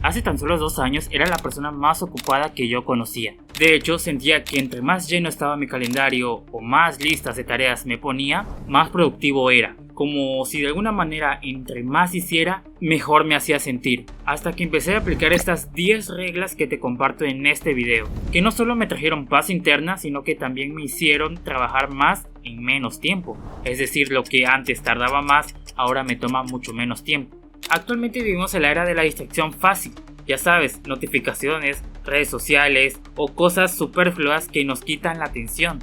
Hace tan solo 2 años era la persona más ocupada que yo conocía. De hecho, sentía que entre más lleno estaba mi calendario o más listas de tareas me ponía, más productivo era. Como si de alguna manera entre más hiciera, mejor me hacía sentir. Hasta que empecé a aplicar estas 10 reglas que te comparto en este video, que no solo me trajeron paz interna, sino que también me hicieron trabajar más en menos tiempo. Es decir, lo que antes tardaba más, ahora me toma mucho menos tiempo. Actualmente vivimos en la era de la distracción fácil. Ya sabes, notificaciones, redes sociales o cosas superfluas que nos quitan la atención.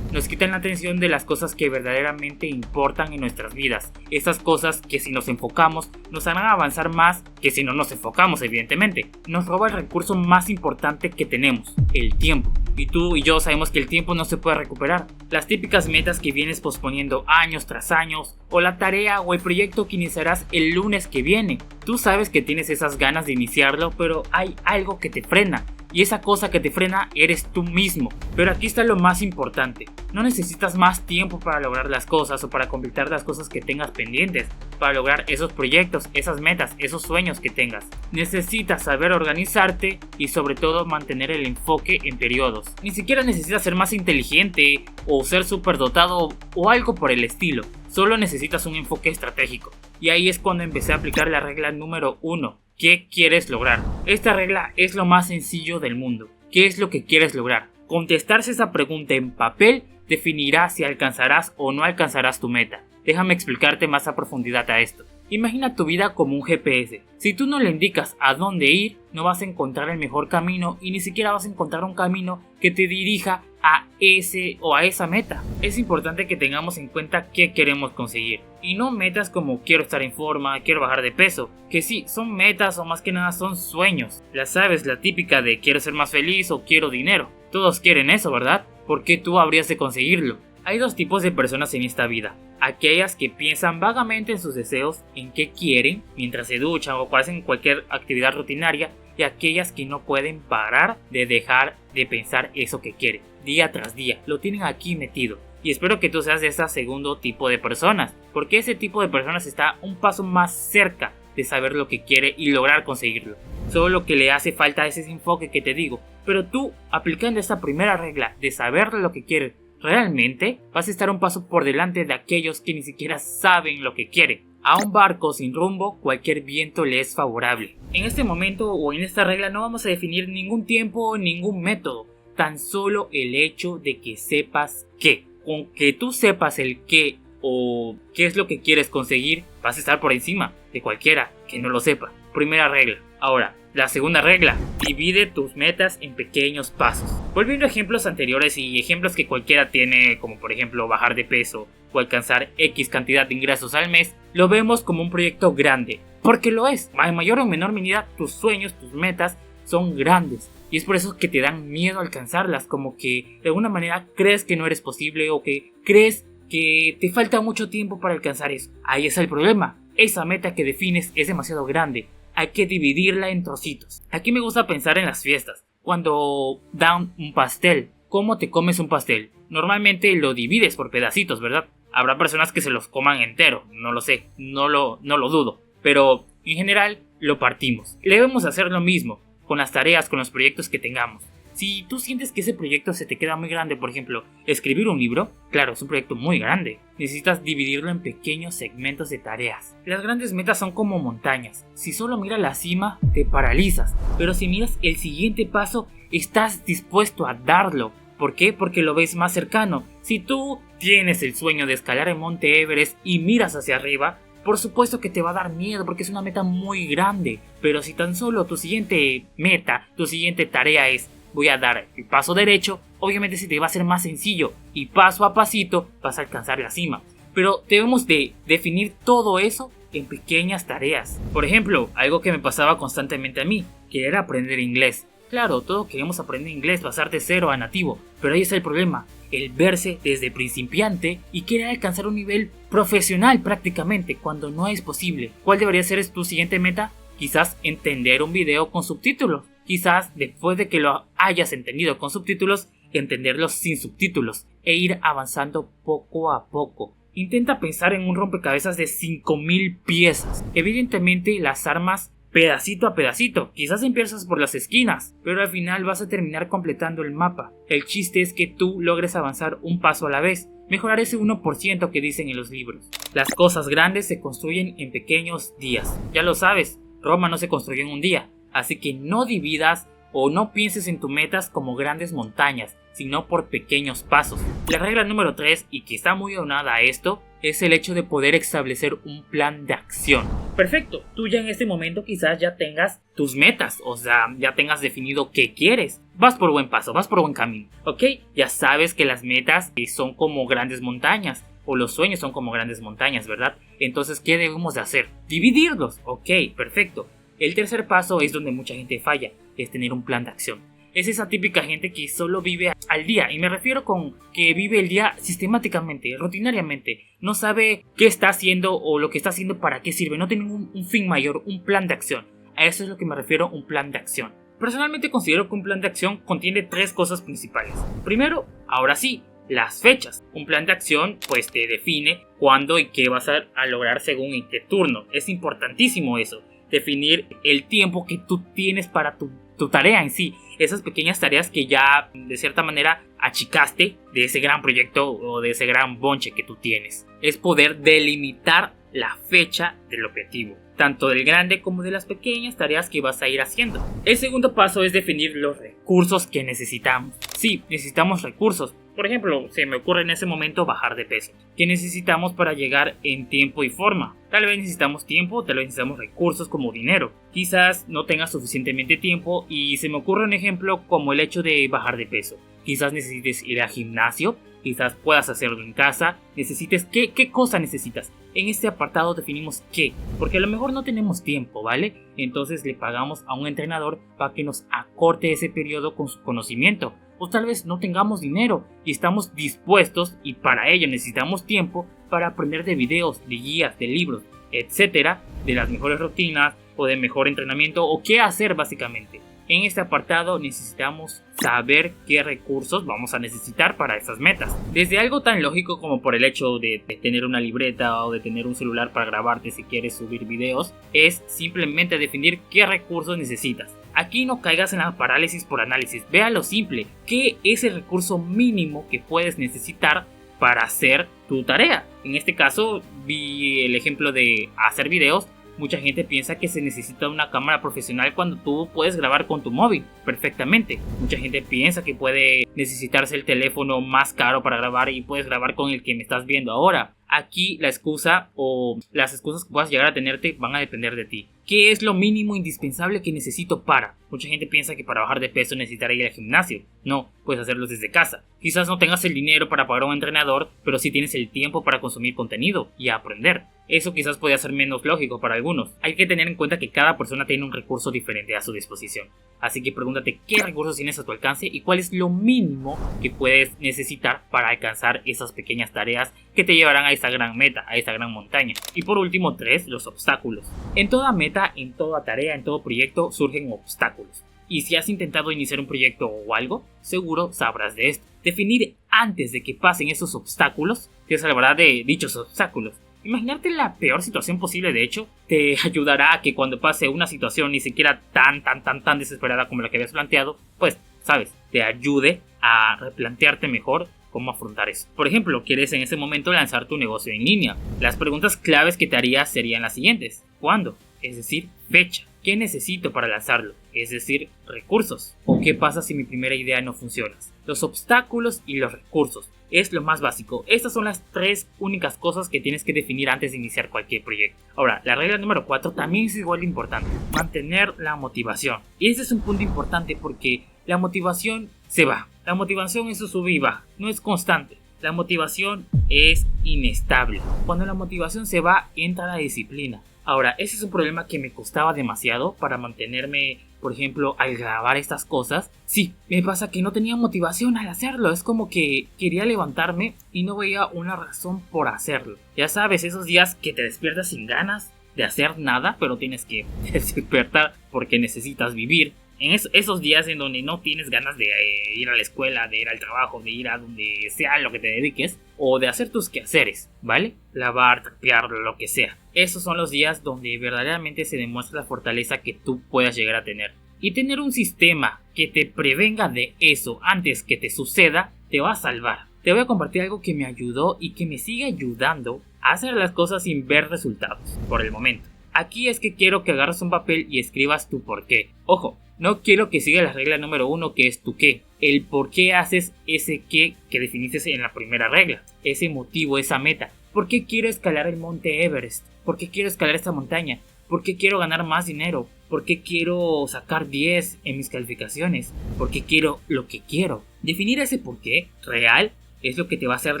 Nos quitan la atención de las cosas que verdaderamente importan en nuestras vidas. Esas cosas que si nos enfocamos nos harán avanzar más que si no nos enfocamos, evidentemente. Nos roba el recurso más importante que tenemos, el tiempo. Y tú y yo sabemos que el tiempo no se puede recuperar. Las típicas metas que vienes posponiendo años tras años, o la tarea o el proyecto que iniciarás el lunes que viene. Tú sabes que tienes esas ganas de iniciarlo, pero hay algo que te frena. Y esa cosa que te frena eres tú mismo. Pero aquí está lo más importante. No necesitas más tiempo para lograr las cosas o para completar las cosas que tengas pendientes. Para lograr esos proyectos, esas metas, esos sueños que tengas. Necesitas saber organizarte y sobre todo mantener el enfoque en periodos. Ni siquiera necesitas ser más inteligente o ser superdotado o algo por el estilo. Solo necesitas un enfoque estratégico. Y ahí es cuando empecé a aplicar la regla número 1. ¿Qué quieres lograr? Esta regla es lo más sencillo del mundo. ¿Qué es lo que quieres lograr? Contestarse esa pregunta en papel definirá si alcanzarás o no alcanzarás tu meta. Déjame explicarte más a profundidad a esto. Imagina tu vida como un GPS. Si tú no le indicas a dónde ir, no vas a encontrar el mejor camino y ni siquiera vas a encontrar un camino que te dirija a ese o a esa meta. Es importante que tengamos en cuenta qué queremos conseguir y no metas como quiero estar en forma, quiero bajar de peso, que sí, son metas o más que nada son sueños. Ya sabes, la típica de quiero ser más feliz o quiero dinero. Todos quieren eso, ¿verdad? ¿Por qué tú habrías de conseguirlo? Hay dos tipos de personas en esta vida. Aquellas que piensan vagamente en sus deseos, en qué quieren, mientras se duchan o hacen cualquier actividad rutinaria, y aquellas que no pueden parar de dejar de pensar eso que quieren, día tras día, lo tienen aquí metido. Y espero que tú seas de ese segundo tipo de personas, porque ese tipo de personas está un paso más cerca de saber lo que quiere y lograr conseguirlo. Solo lo que le hace falta es ese enfoque que te digo, pero tú, aplicando esta primera regla de saber lo que quieres, realmente vas a estar un paso por delante de aquellos que ni siquiera saben lo que quieren. A un barco sin rumbo, cualquier viento le es favorable. En este momento o en esta regla no vamos a definir ningún tiempo o ningún método, tan solo el hecho de que sepas qué. Con que tú sepas el qué o qué es lo que quieres conseguir, vas a estar por encima de cualquiera que no lo sepa. Primera regla. Ahora, la segunda regla, divide tus metas en pequeños pasos. Volviendo a ejemplos anteriores y ejemplos que cualquiera tiene, como por ejemplo bajar de peso o alcanzar X cantidad de ingresos al mes, lo vemos como un proyecto grande, porque lo es. En mayor o menor medida, tus sueños, tus metas son grandes. Y es por eso que te dan miedo alcanzarlas, como que de alguna manera crees que no eres posible o que crees que te falta mucho tiempo para alcanzar eso. Ahí está el problema. Esa meta que defines es demasiado grande. Hay que dividirla en trocitos. Aquí me gusta pensar en las fiestas. Cuando dan un pastel, ¿cómo te comes un pastel? Normalmente lo divides por pedacitos, ¿verdad? Habrá personas que se los coman entero, no lo sé, no lo dudo. Pero en general lo partimos. Debemos hacer lo mismo con las tareas, con los proyectos que tengamos. Si tú sientes que ese proyecto se te queda muy grande, por ejemplo, escribir un libro, claro, es un proyecto muy grande. Necesitas dividirlo en pequeños segmentos de tareas. Las grandes metas son como montañas. Si solo miras la cima, te paralizas. Pero si miras el siguiente paso, estás dispuesto a darlo. ¿Por qué? Porque lo ves más cercano. Si tú tienes el sueño de escalar el monte Everest y miras hacia arriba, por supuesto que te va a dar miedo porque es una meta muy grande. Pero si tan solo tu siguiente meta, tu siguiente tarea es voy a dar el paso derecho, obviamente se te va a hacer más sencillo y paso a pasito vas a alcanzar la cima. Pero debemos de definir todo eso en pequeñas tareas. Por ejemplo, algo que me pasaba constantemente a mí, que era aprender inglés. Claro, todos queremos aprender inglés, pasar de cero a nativo, pero ahí está el problema, el verse desde principiante y querer alcanzar un nivel profesional prácticamente, cuando no es posible. ¿Cuál debería ser tu siguiente meta? Quizás entender un video con subtítulos. Quizás después de que lo hayas entendido con subtítulos, entenderlo sin subtítulos e ir avanzando poco a poco. Intenta pensar en un rompecabezas de 5000 piezas. Evidentemente las armas pedacito a pedacito. Quizás empiezas por las esquinas, pero al final vas a terminar completando el mapa. El chiste es que tú logres avanzar un paso a la vez, mejorar ese 1% que dicen en los libros. Las cosas grandes se construyen en pequeños días. Ya lo sabes, Roma no se construyó en un día, así que no dividas o no pienses en tus metas como grandes montañas, sino por pequeños pasos. La regla número 3, y que está muy aunada a esto, es el hecho de poder establecer un plan de acción. Perfecto, tú ya en este momento quizás ya tengas tus metas, o sea, ya tengas definido qué quieres. Vas por buen paso, vas por buen camino, ¿ok? Ya sabes que las metas son como grandes montañas, o los sueños son como grandes montañas, ¿verdad? Entonces, ¿qué debemos de hacer? Dividirlos, ok, perfecto. El tercer paso es donde mucha gente falla, es tener un plan de acción. Es esa típica gente que solo vive al día, y me refiero con que vive el día sistemáticamente, rutinariamente. No sabe qué está haciendo o lo que está haciendo para qué sirve, no tiene un fin mayor, un plan de acción. A eso es lo que me refiero, un plan de acción. Personalmente considero que un plan de acción contiene 3 cosas principales. Primero, ahora sí, las fechas. Un plan de acción pues te define cuándo y qué vas a lograr según en qué turno. Es importantísimo eso, definir el tiempo que tú tienes para tu tarea en sí. Esas pequeñas tareas que ya de cierta manera achicaste de ese gran proyecto o de ese gran bonche que tú tienes. Es poder delimitar la fecha del objetivo, tanto del grande como de las pequeñas tareas que vas a ir haciendo. El segundo paso es definir los recursos que necesitamos. Sí, necesitamos recursos. Por ejemplo, se me ocurre en ese momento bajar de peso. ¿Qué necesitamos para llegar en tiempo y forma? Tal vez necesitamos tiempo, tal vez necesitamos recursos como dinero. Quizás no tengas suficientemente tiempo y se me ocurre un ejemplo como el hecho de bajar de peso. Quizás necesites ir al gimnasio, quizás puedas hacerlo en casa, necesites ¿qué cosa necesitas? En este apartado definimos qué, porque a lo mejor no tenemos tiempo, ¿vale? Entonces le pagamos a un entrenador para que nos acorte ese periodo con su conocimiento. O tal vez no tengamos dinero y estamos dispuestos y para ello necesitamos tiempo para aprender de videos, de guías, de libros, etcétera, de las mejores rutinas o de mejor entrenamiento o qué hacer básicamente. En este apartado necesitamos saber qué recursos vamos a necesitar para esas metas. Desde algo tan lógico como por el hecho de tener una libreta o de tener un celular para grabarte si quieres subir videos, es simplemente definir qué recursos necesitas. Aquí no caigas en la parálisis por análisis, vea lo simple, ¿qué es el recurso mínimo que puedes necesitar para hacer tu tarea? En este caso vi el ejemplo de hacer videos. Mucha gente piensa que se necesita una cámara profesional cuando tú puedes grabar con tu móvil perfectamente. Mucha gente piensa que puede necesitarse el teléfono más caro para grabar y puedes grabar con el que me estás viendo ahora. Aquí la excusa o las excusas que puedas llegar a tenerte van a depender de ti. ¿Qué es lo mínimo indispensable que necesito para? Mucha gente piensa que para bajar de peso necesitará ir al gimnasio. No, puedes hacerlo desde casa. Quizás no tengas el dinero para pagar a un entrenador, pero sí tienes el tiempo para consumir contenido y aprender. Eso quizás puede ser menos lógico para algunos. Hay que tener en cuenta que cada persona tiene un recurso diferente a su disposición. Así que pregúntate qué recursos tienes a tu alcance y cuál es lo mínimo que puedes necesitar para alcanzar esas pequeñas tareas que te llevarán a esa gran meta, a esa gran montaña. Y por último, 3, los obstáculos. En toda meta, en toda tarea, en todo proyecto surgen obstáculos. Y si has intentado iniciar un proyecto o algo, seguro sabrás de esto. Definir antes de que pasen esos obstáculos te salvará de dichos obstáculos. Imaginarte la peor situación posible, de hecho, te ayudará a que cuando pase una situación ni siquiera tan desesperada como la que habías planteado, pues, sabes, te ayude a replantearte mejor cómo afrontar eso. Por ejemplo, quieres en ese momento lanzar tu negocio en línea. Las preguntas claves que te harías serían las siguientes. ¿Cuándo? Es decir, fecha. ¿Qué necesito para lanzarlo? Es decir, recursos. ¿O qué pasa si mi primera idea no funciona? Los obstáculos y los recursos. Es lo más básico. Estas son las 3 únicas cosas que tienes que definir antes de iniciar cualquier proyecto. Ahora, la regla número 4 también es igual de importante. Mantener la motivación. Y este es un punto importante porque la motivación se va. La motivación es un sube y baja. No es constante. La motivación es inestable. Cuando la motivación se va, entra la disciplina. Ahora, ese es un problema que me costaba demasiado para mantenerme, por ejemplo, al grabar estas cosas. Sí, me pasa que no tenía motivación al hacerlo. Es como que quería levantarme y no veía una razón por hacerlo. Ya sabes, esos días que te despiertas sin ganas de hacer nada, pero tienes que despertar porque necesitas vivir. En esos días en donde no tienes ganas de ir a la escuela, de ir al trabajo, de ir a donde sea lo que te dediques, o de hacer tus quehaceres, ¿vale? Lavar, trapear, lo que sea. Esos son los días donde verdaderamente se demuestra la fortaleza que tú puedas llegar a tener. Y tener un sistema que te prevenga de eso antes que te suceda, te va a salvar. Te voy a compartir algo que me ayudó y que me sigue ayudando a hacer las cosas sin ver resultados, por el momento. Aquí es que quiero que agarres un papel y escribas tu por qué. Ojo, no quiero que sigas la regla número 1, que es tu qué. El por qué haces ese qué que definiste en la primera regla. Ese motivo, esa meta. ¿Por qué quiero escalar el monte Everest? ¿Por qué quiero escalar esta montaña? ¿Por qué quiero ganar más dinero? ¿Por qué quiero sacar 10 en mis calificaciones? ¿Por qué quiero lo que quiero? Definir ese por qué real es lo que te va a hacer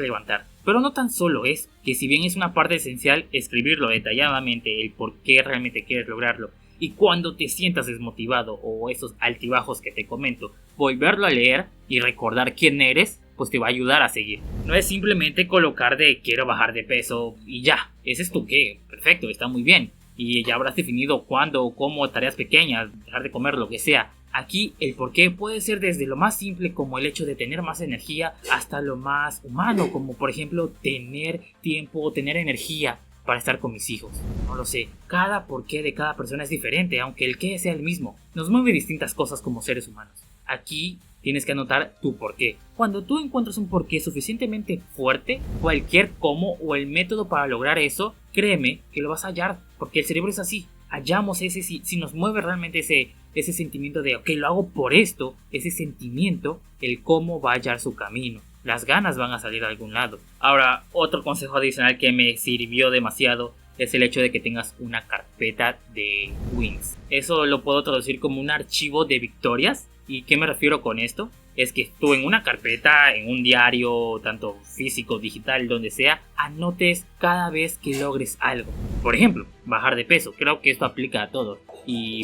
levantar. Pero no tan solo es que, si bien es una parte esencial, escribirlo detalladamente, el por qué realmente quieres lograrlo, y cuando te sientas desmotivado o esos altibajos que te comento, volverlo a leer y recordar quién eres, pues te va a ayudar a seguir. No es simplemente colocar de quiero bajar de peso y ya, ese es tu qué, perfecto, está muy bien, y ya habrás definido cuándo, cómo, tareas pequeñas, dejar de comer, lo que sea. Aquí el porqué puede ser desde lo más simple, como el hecho de tener más energía, hasta lo más humano, como por ejemplo tener tiempo, tener energía para estar con mis hijos. No lo sé, cada porqué de cada persona es diferente, aunque el qué sea el mismo. Nos mueve distintas cosas como seres humanos. Aquí tienes que anotar tu porqué. Cuando tú encuentras un porqué suficientemente fuerte, cualquier cómo o el método para lograr eso, créeme que lo vas a hallar, porque el cerebro es así. Hallamos ese, si nos mueve realmente ese sentimiento de ok, lo hago por esto, ese sentimiento, el cómo va a hallar su camino. Las ganas van a salir a algún lado. Ahora, otro consejo adicional que me sirvió demasiado es el hecho de que tengas una carpeta de wins. Eso lo puedo traducir como un archivo de victorias. ¿Y qué me refiero con esto? Es que tú en una carpeta, en un diario, tanto físico, digital, donde sea, anotes cada vez que logres algo. Por ejemplo, bajar de peso. Creo que esto aplica a todo,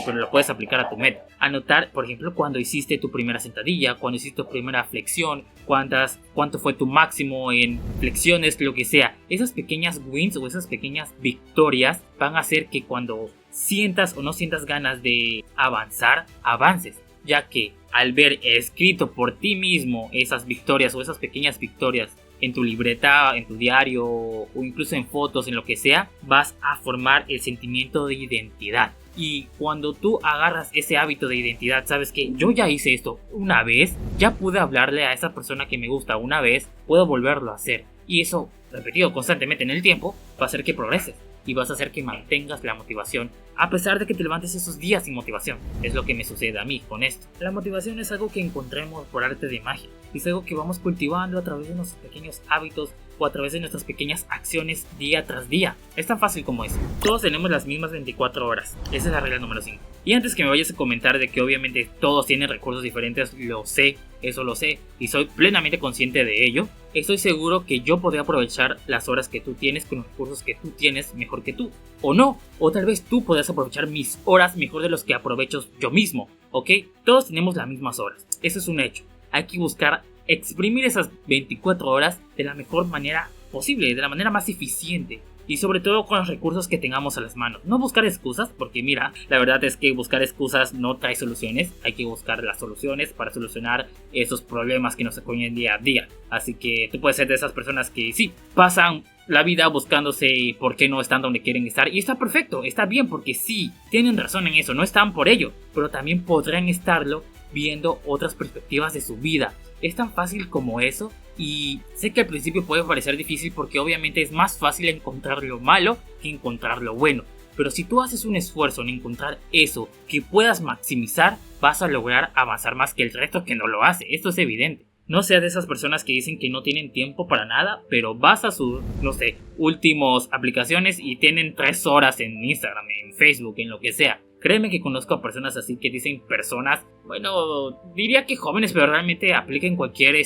pero lo puedes aplicar a tu meta. Anotar, por ejemplo, cuando hiciste tu primera sentadilla, cuando hiciste tu primera flexión, cuánto fue tu máximo en flexiones, lo que sea. Esas pequeñas wins o esas pequeñas victorias van a hacer que cuando sientas o no sientas ganas de avanzar, avances. Ya que al ver escrito por ti mismo esas victorias o esas pequeñas victorias en tu libreta, en tu diario o incluso en fotos, en lo que sea, vas a formar el sentimiento de identidad. Y cuando tú agarras ese hábito de identidad, sabes que yo ya hice esto una vez, ya pude hablarle a esa persona que me gusta una vez, puedo volverlo a hacer. Y eso, repetido constantemente en el tiempo, va a hacer que progreses. Y vas a hacer que mantengas la motivación a pesar de que te levantes esos días sin motivación. Es lo que me sucede a mí con esto. La motivación es algo que encontremos por arte de magia. Es algo que vamos cultivando a través de nuestros pequeños hábitos o a través de nuestras pequeñas acciones día tras día. Es tan fácil como eso. Todos tenemos las mismas 24 horas. Esa es la regla número 5. Y antes que me vayas a comentar de que obviamente todos tienen recursos diferentes, lo sé, eso lo sé, y soy plenamente consciente de ello. Estoy seguro que yo podría aprovechar las horas que tú tienes con los recursos que tú tienes mejor que tú. O no, o tal vez tú podrás aprovechar mis horas mejor de los que aprovecho yo mismo, ¿ok? Todos tenemos las mismas horas, eso es un hecho. Hay que buscar exprimir esas 24 horas de la mejor manera posible, de la manera más eficiente. Y sobre todo con los recursos que tengamos a las manos. No buscar excusas, porque mira, la verdad es que buscar excusas no trae soluciones. Hay que buscar las soluciones para solucionar esos problemas que nos acompañan día a día. Así que tú puedes ser de esas personas que sí, pasan la vida buscándose por qué no están donde quieren estar. Y está perfecto, está bien, porque sí, tienen razón en eso, no están por ello. Pero también podrán estarlo viendo otras perspectivas de su vida. Es tan fácil como eso. Y sé que al principio puede parecer difícil porque obviamente es más fácil encontrar lo malo que encontrar lo bueno. Pero si tú haces un esfuerzo en encontrar eso que puedas maximizar, vas a lograr avanzar más que el resto que no lo hace. Esto es evidente. No sea de esas personas que dicen que no tienen tiempo para nada, pero vas a sus, últimos aplicaciones y tienen 3 horas en Instagram, en Facebook, en lo que sea. Créeme que conozco a personas así que dicen personas, bueno, diría que jóvenes, pero realmente aplican cualquier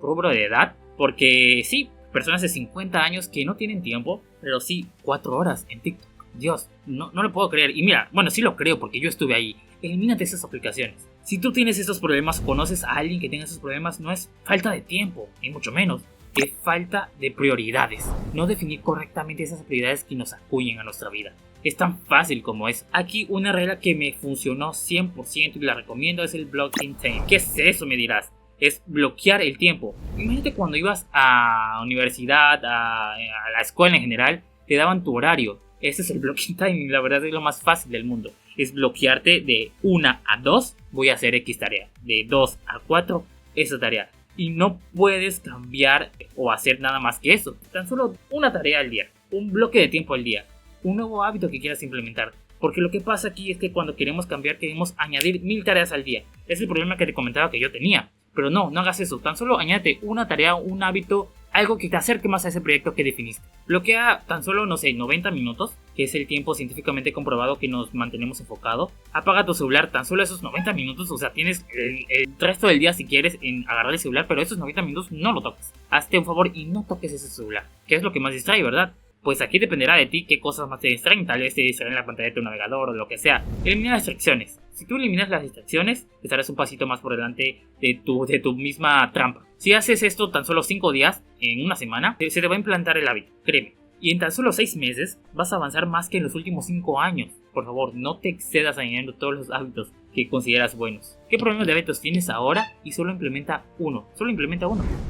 rubro de edad. Porque sí, personas de 50 años que no tienen tiempo, pero sí 4 horas en TikTok. Dios, no lo puedo creer. Y mira, bueno, sí lo creo porque yo estuve ahí. Elimínate esas aplicaciones. Si tú tienes esos problemas o conoces a alguien que tenga esos problemas, no es falta de tiempo, ni mucho menos. Es falta de prioridades. No definir correctamente esas prioridades que nos acuñen a nuestra vida. Es tan fácil como es. Aquí una regla que me funcionó 100% y la recomiendo es el blocking time. ¿Qué es eso, me dirás? Es bloquear el tiempo. Imagínate cuando ibas a universidad, a la escuela en general, te daban tu horario. Ese es el blocking time, la verdad es lo más fácil del mundo. Es bloquearte de 1 a 2, voy a hacer X tarea. De 2 a 4, esa tarea. Y no puedes cambiar o hacer nada más que eso. Tan solo una tarea al día, un bloque de tiempo al día, un nuevo hábito que quieras implementar. Porque lo que pasa aquí es que cuando queremos cambiar, queremos añadir 1000 tareas al día. Es el problema que te comentaba que yo tenía. Pero no hagas eso. Tan solo añádete una tarea, un hábito, algo que te acerque más a ese proyecto que definiste. Bloquea tan solo, 90 minutos, que es el tiempo científicamente comprobado que nos mantenemos enfocados. Apaga tu celular tan solo esos 90 minutos, o sea, tienes el resto del día si quieres en agarrar el celular, pero esos 90 minutos no lo toques. Hazte un favor y no toques ese celular, que es lo que más distrae, ¿verdad? Pues aquí dependerá de ti qué cosas más te distraen. Tal vez te distraen la pantalla de tu navegador o lo que sea. Elimina las distracciones. Si tú eliminas las distracciones, estarás un pasito más por delante de tu misma trampa. Si haces esto tan solo 5 días, en una semana, se te va a implantar el hábito, créeme. Y en tan solo 6 meses vas a avanzar más que en los últimos 5 años. Por favor, no te excedas añadiendo todos los hábitos que consideras buenos. ¿Qué problemas de hábitos tienes ahora? Y solo implementa uno.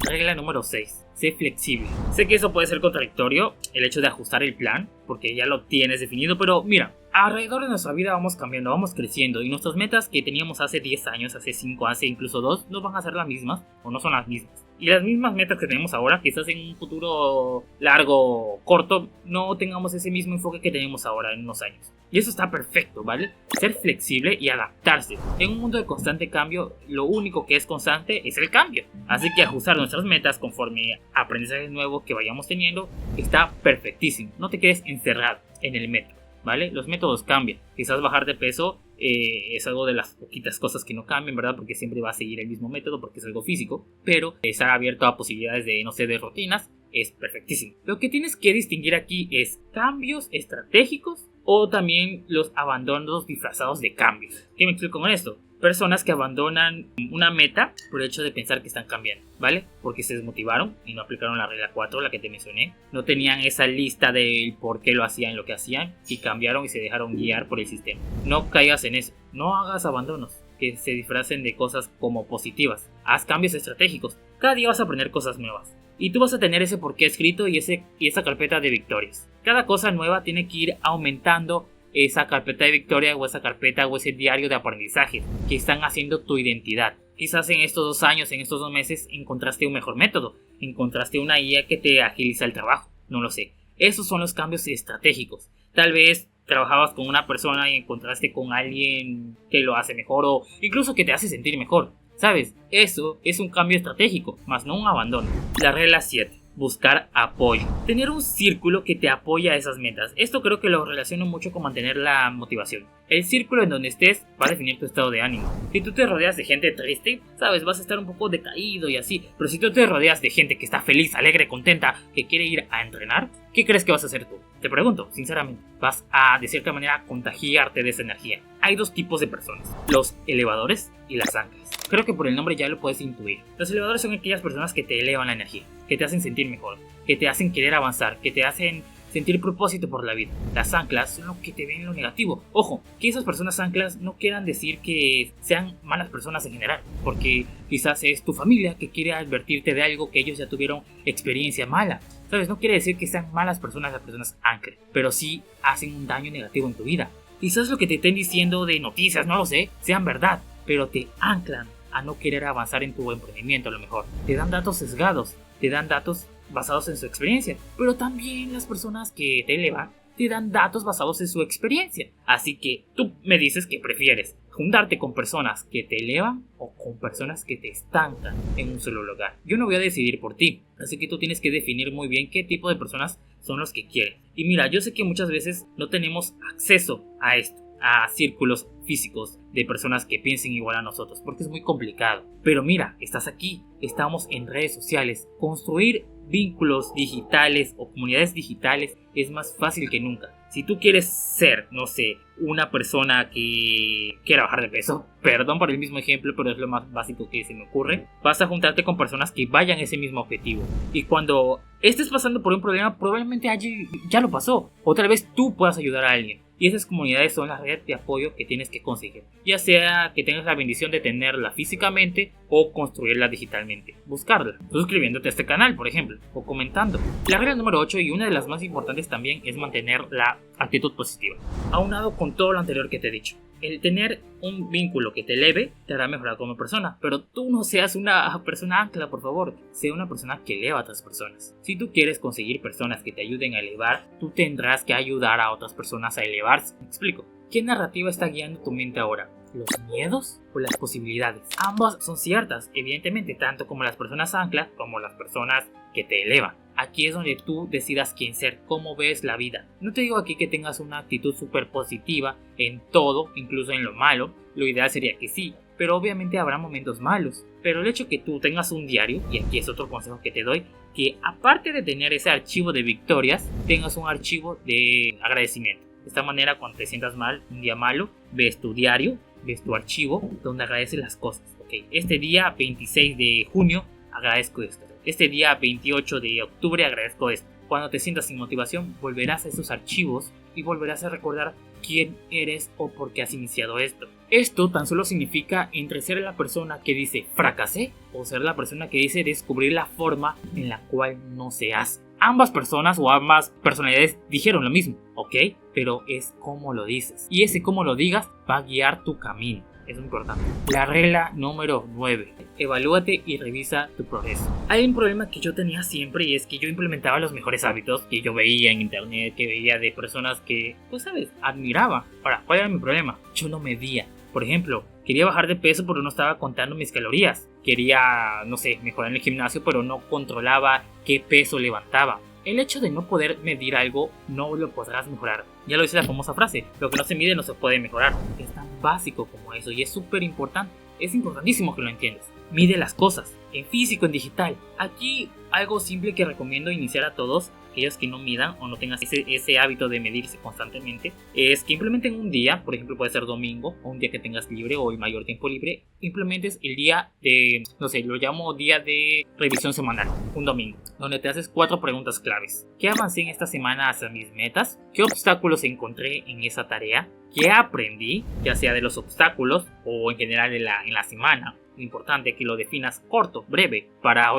Regla número 6. Sé flexible. Sé que eso puede ser contradictorio, el hecho de ajustar el plan, porque ya lo tienes definido, pero mira, alrededor de nuestra vida vamos cambiando, vamos creciendo, y nuestras metas que teníamos hace 10 años, hace 5, hace incluso 2, no van a ser las mismas, o no son las mismas. Y las mismas metas que tenemos ahora, quizás en un futuro largo o corto, no tengamos ese mismo enfoque que tenemos ahora en unos años. Y eso está perfecto, ¿vale? Ser flexible y adaptarse. En un mundo de constante cambio, lo único que es constante es el cambio. Así que ajustar nuestras metas conforme a aprendizajes nuevos que vayamos teniendo está perfectísimo. No te quedes encerrado en el método, ¿vale? Los métodos cambian. Quizás bajar de peso es algo de las poquitas cosas que no cambian, ¿verdad? Porque siempre va a seguir el mismo método porque es algo físico. Pero estar abierto a posibilidades de rutinas es perfectísimo. Lo que tienes que distinguir aquí es cambios estratégicos o también los abandonos disfrazados de cambios. ¿Qué me explico con esto? Personas que abandonan una meta por el hecho de pensar que están cambiando, ¿vale? Porque se desmotivaron y no aplicaron la regla 4, la que te mencioné. No tenían esa lista del por qué lo hacían lo que hacían y cambiaron y se dejaron guiar por el sistema. No caigas en eso. No hagas abandonos que se disfracen de cosas como positivas. Haz cambios estratégicos. Cada día vas a aprender cosas nuevas. Y tú vas a tener ese porqué escrito y esa carpeta de victorias. Cada cosa nueva tiene que ir aumentando esa carpeta de victoria o esa carpeta o ese diario de aprendizaje que están haciendo tu identidad. Quizás en estos 2 años, en estos 2 meses encontraste un mejor método, encontraste una guía que te agiliza el trabajo, no lo sé. Esos son los cambios estratégicos. Tal vez trabajabas con una persona y encontraste con alguien que lo hace mejor o incluso que te hace sentir mejor. ¿Sabes? Eso es un cambio estratégico, más no un abandono. La regla 7. Buscar apoyo. Tener un círculo que te apoya a esas metas. Esto creo que lo relaciono mucho con mantener la motivación. El círculo en donde estés va a definir tu estado de ánimo. Si tú te rodeas de gente triste, sabes, vas a estar un poco decaído y así. Pero si tú te rodeas de gente que está feliz, alegre, contenta, que quiere ir a entrenar, ¿qué crees que vas a hacer tú? Te pregunto, sinceramente. Vas a, de cierta manera, contagiarte de esa energía. Hay 2 tipos de personas. Los elevadores y las anclas. Creo que por el nombre ya lo puedes intuir. Los elevadores son aquellas personas que te elevan la energía, que te hacen sentir mejor, que te hacen querer avanzar, que te hacen sentir propósito por la vida. Las anclas son lo que te ven lo negativo. Ojo, que esas personas anclas no quieran decir que sean malas personas en general, porque quizás es tu familia que quiere advertirte de algo que ellos ya tuvieron experiencia mala. ¿Sabes? No quiere decir que sean malas personas las personas anclas, pero sí hacen un daño negativo en tu vida. Quizás lo que te estén diciendo de noticias, no lo sé, sean verdad, pero te anclan a no querer avanzar en tu emprendimiento a lo mejor. Te dan datos sesgados, te dan datos basados en su experiencia, pero también las personas que te elevan te dan datos basados en su experiencia. Así que tú me dices que prefieres juntarte con personas que te elevan o con personas que te estancan en un solo lugar. Yo no voy a decidir por ti, así que tú tienes que definir muy bien qué tipo de personas son los que quieres. Y mira, yo sé que muchas veces no tenemos acceso a esto, a círculos físicos de personas que piensen igual a nosotros, porque es muy complicado. Pero mira, estás aquí, estamos en redes sociales. Construir vínculos digitales o comunidades digitales es más fácil que nunca. Si tú quieres ser, no sé, una persona que quiera bajar de peso, perdón por el mismo ejemplo, pero es lo más básico que se me ocurre, vas a juntarte con personas que vayan a ese mismo objetivo. Y cuando estés pasando por un problema, probablemente allí ya lo pasó, o tal vez tú puedas ayudar a alguien. Y esas comunidades son las redes de apoyo que tienes que conseguir, ya sea que tengas la bendición de tenerla físicamente o construirla digitalmente. Buscarla, suscribiéndote a este canal, por ejemplo, o comentando. La regla número 8, y una de las más importantes también, es mantener la actitud positiva. Aunado con todo lo anterior que te he dicho, el tener un vínculo que te eleve te hará mejorar como persona, pero tú no seas una persona ancla, por favor. Sea una persona que eleva a otras personas. Si tú quieres conseguir personas que te ayuden a elevar, tú tendrás que ayudar a otras personas a elevarse. ¿Me explico? ¿Qué narrativa está guiando tu mente ahora? ¿Los miedos o las posibilidades? Ambas son ciertas, evidentemente, tanto como las personas anclas como las personas que te elevan. Aquí es donde tú decidas quién ser, cómo ves la vida. No te digo aquí que tengas una actitud súper positiva en todo, incluso en lo malo. Lo ideal sería que sí, pero obviamente habrá momentos malos. Pero el hecho que tú tengas un diario, y aquí es otro consejo que te doy, que aparte de tener ese archivo de victorias, tengas un archivo de agradecimiento. De esta manera, cuando te sientas mal, un día malo, ves tu diario, ves tu archivo, donde agradeces las cosas. Okay, este día 26 de junio agradezco esto. Este día 28 de octubre agradezco esto. Cuando te sientas sin motivación, volverás a esos archivos y volverás a recordar quién eres o por qué has iniciado esto. Esto tan solo significa entre ser la persona que dice fracasé o ser la persona que dice descubrir la forma en la cual no se hace. Ambas personas o ambas personalidades dijeron lo mismo, ¿ok? Pero es cómo lo dices. Y ese cómo lo digas va a guiar tu camino. Es muy importante. La regla número 9. Evalúate y revisa tu progreso. Hay un problema que yo tenía siempre y es que yo implementaba los mejores hábitos que yo veía en internet, que veía de personas que, pues sabes, admiraba. Ahora, ¿cuál era mi problema? Yo no medía. Por ejemplo, quería bajar de peso pero no estaba contando mis calorías. Quería, no sé, mejorar en el gimnasio pero no controlaba qué peso levantaba. El hecho de no poder medir algo no lo podrás mejorar. Ya lo dice la famosa frase, lo que no se mide no se puede mejorar. Es tan básico como eso y es súper importante. Es importantísimo que lo entiendas. Mide las cosas, en físico, en digital. Aquí algo simple que recomiendo iniciar a todos, aquellos que no midan o no tengan ese hábito de medirse constantemente, es que implementen un día, por ejemplo puede ser domingo, o un día que tengas libre o el mayor tiempo libre, implementes el día de, no sé, lo llamo día de revisión semanal, un domingo, donde te haces 4 preguntas claves. ¿Qué avancé en esta semana hacia mis metas? ¿Qué obstáculos encontré en esa tarea? ¿Qué aprendí? Ya sea de los obstáculos o en general en la semana. Importante que lo definas corto, breve, para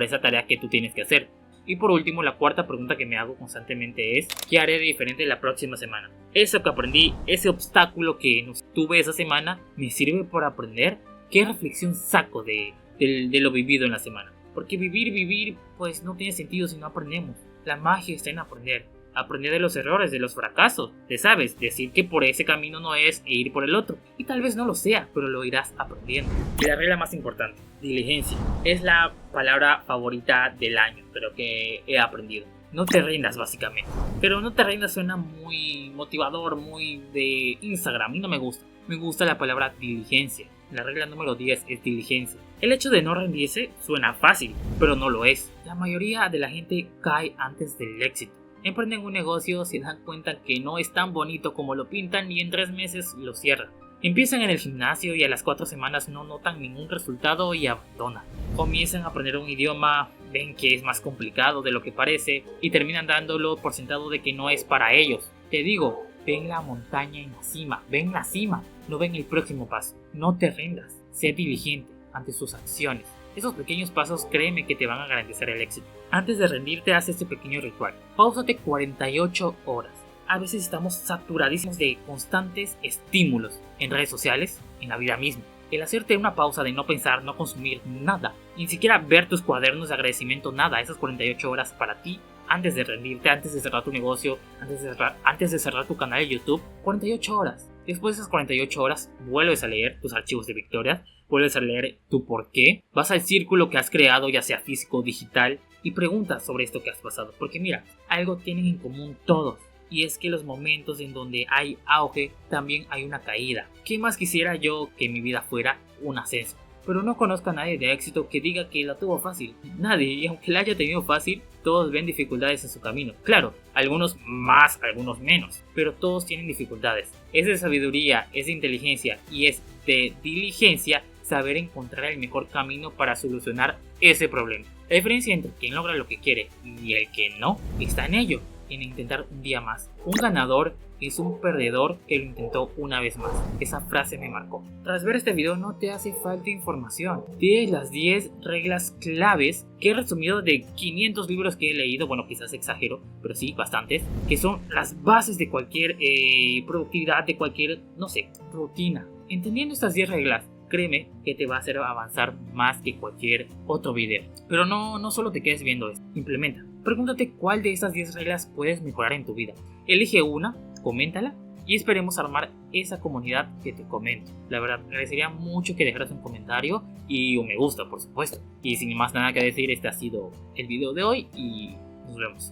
esa tarea que tú tienes que hacer. Y por último, la cuarta pregunta que me hago constantemente es: ¿qué haré de diferente la próxima semana? Eso que aprendí, ese obstáculo que tuve esa semana, ¿me sirve por aprender? ¿Qué reflexión saco de lo vivido en la semana? Porque vivir, pues no tiene sentido si no aprendemos. La magia está en aprender. Aprender de los errores, de los fracasos, de sabes, decir que por ese camino no es e ir por el otro. Y tal vez no lo sea, pero lo irás aprendiendo. Y la regla más importante, diligencia. Es la palabra favorita del año, pero que he aprendido. No te rindas básicamente. Pero no te rindas suena muy motivador, muy de Instagram y no me gusta. Me gusta la palabra diligencia. La regla número 10 es diligencia. El hecho de no rendirse suena fácil, pero no lo es. La mayoría de la gente cae antes del éxito. Emprenden un negocio, se dan cuenta que no es tan bonito como lo pintan y en 3 meses lo cierran. Empiezan en el gimnasio y a las 4 semanas no notan ningún resultado y abandonan. Comienzan a aprender un idioma, ven que es más complicado de lo que parece y terminan dándolo por sentado de que no es para ellos. Te digo, ven la montaña en la cima, ven la cima, no ven el próximo paso. No te rindas, sé diligente ante sus acciones. Esos pequeños pasos, créeme que te van a garantizar el éxito. Antes de rendirte, haz este pequeño ritual. Páusate 48 horas. A veces estamos saturadísimos de constantes estímulos en redes sociales, en la vida misma. El hacerte una pausa de no pensar, no consumir nada, ni siquiera ver tus cuadernos de agradecimiento, nada, esas 48 horas para ti, antes de rendirte, antes de cerrar tu negocio, antes de cerrar tu canal de YouTube, 48 horas. Después de esas 48 horas, vuelves a leer tus archivos de victorias, vuelves a leer tu porqué, vas al círculo que has creado, ya sea físico o digital, y preguntas sobre esto que has pasado. Porque mira, algo tienen en común todos, y es que los momentos en donde hay auge, también hay una caída. ¿Qué más quisiera yo que mi vida fuera un ascenso? Pero no conozco a nadie de éxito que diga que la tuvo fácil. Nadie, y aunque la haya tenido fácil, Todos ven dificultades en su camino. Claro, algunos más, algunos menos, pero todos tienen dificultades. Es de sabiduría, es de inteligencia y es de diligencia saber encontrar el mejor camino para solucionar ese problema. La diferencia entre quien logra lo que quiere y el que no está en ello, en intentar un día más. Un ganador es un perdedor que lo intentó una vez más. Esa frase me marcó. Tras ver este video no te hace falta información. Tienes las 10 reglas claves que he resumido de 500 libros que he leído. Bueno, quizás exagero, pero sí, bastantes. Que son las bases de cualquier productividad, de cualquier, no sé, rutina. Entendiendo estas 10 reglas, créeme que te va a hacer avanzar más que cualquier otro video. Pero no solo te quedes viendo esto, implementa. Pregúntate cuál de estas 10 reglas puedes mejorar en tu vida. Elige una, coméntala y esperemos armar esa comunidad que te comento. La verdad, me agradecería mucho que dejaras un comentario y un me gusta, por supuesto. Y sin más nada que decir, este ha sido el video de hoy y nos vemos.